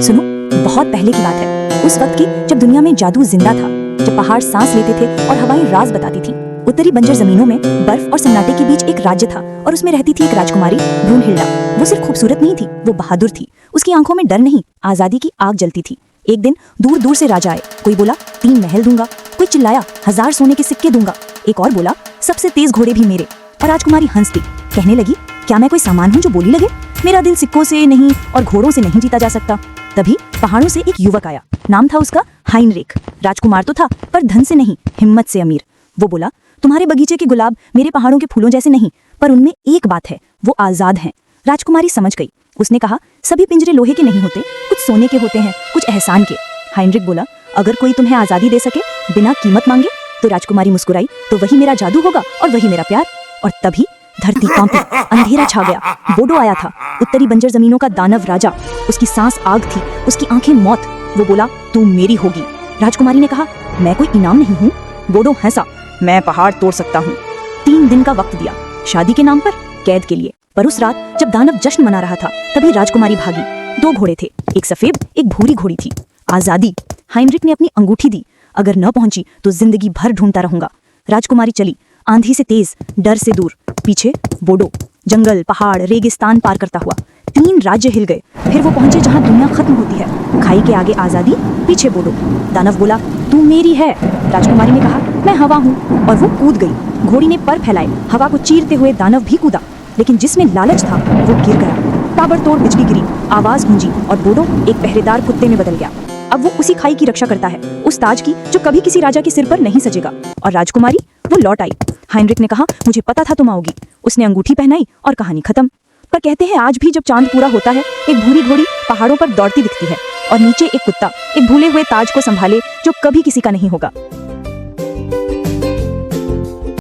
सुनो, बहुत पहले की बात है, उस वक्त की जब दुनिया में जादू जिंदा था, जब पहाड़ सांस लेते थे और हवाएं राज बताती थी। उत्तरी बंजर जमीनों में बर्फ और सन्नाटे के बीच एक राज्य था और उसमें रहती थी एक राजकुमारी ब्रूनहिल्डा। वो सिर्फ खूबसूरत नहीं थी, वो बहादुर थी। उसकी आंखों में डर नहीं, आजादी की आग जलती थी। एक दिन दूर दूर से राजा आए। कोई बोला 3 महल दूंगा, कोई चिल्लाया 1000 सोने के सिक्के दूंगा, एक और बोला सबसे तेज घोड़े भी मेरे। और राजकुमारी हंस दी, कहने लगी, क्या मैं कोई सामान हूँ जो बोली लगे? मेरा दिल सिक्कों से नहीं और घोड़ों से नहीं जीता जा सकता। तभी पहाड़ों से एक युवक आया। नाम था उसका हाइनरिक। राजकुमार तो था, पर धन से नहीं, हिम्मत से अमीर। वो बोला, तुम्हारे बगीचे के गुलाब मेरे पहाड़ों के फूलों जैसे नहीं, पर उनमें एक बात है, वो आजाद हैं। राजकुमारी समझ गई। उसने कहा, सभी पिंजरे लोहे के नहीं होते, कुछ सोने के होते हैं, कुछ एहसान के। हाइनरिक बोला, अगर कोई तुम्हें आजादी दे सके बिना कीमत मांगे? तो राजकुमारी मुस्कुराई, तो वही मेरा जादू होगा और वही मेरा प्यार। और तभी धरती कांपी, अंधेरा छा गया। बोडो आया था, उत्तरी बंजर जमीनों का दानव राजा। उसकी सांस आग थी, उसकी आंखें मौत। वो बोला, तू मेरी होगी। राजकुमारी ने कहा, मैं कोई इनाम नहीं हूँ। बोडो हंसा, मैं पहाड़ तोड़ सकता हूँ। 3 दिन का वक्त दिया, शादी के नाम पर, कैद के लिए। पर उस रात जब दानव जश्न मना रहा था, तभी राजकुमारी भागी। 2 घोड़े थे, एक सफेद एक भूरी घोड़ी थी। आजादी। हाइनरिक ने अपनी अंगूठी दी, अगर न पहुंची तो जिंदगी भर ढूंढता रहूंगा। राजकुमारी चली, आंधी से तेज, डर से दूर। पीछे बोडो, जंगल, पहाड़, रेगिस्तान पार करता हुआ। 3 राज्य हिल गए। फिर वो पहुंचे जहां दुनिया खत्म होती है। खाई के आगे आजादी, पीछे बोडो। दानव बोला, तू मेरी है। राजकुमारी ने कहा, मैं हवा हूँ। और वो कूद गई। घोड़ी ने पर फैलाए, हवा को चीरते हुए दानव भी कूदा, लेकिन जिसमें लालच था वो गिर गया। ताबड़तोड़ बिजली गिरी, आवाज गूंजी और बोडो एक पहरेदार कुत्ते में बदल गया। अब वो उसी खाई की रक्षा करता है, उस ताज की जो कभी किसी राजा के सिर पर नहीं सजेगा। और राजकुमारी वो लौट आई। हाइनरिक ने कहा, मुझे पता था तुम आओगी। उसने अंगूठी पहनाई और कहानी खत्म। पर कहते हैं आज भी जब चांद पूरा होता है, एक भूरी घोड़ी पहाड़ों पर दौड़ती दिखती है और नीचे एक कुत्ता, एक भूले हुए ताज को संभाले जो कभी किसी का नहीं होगा।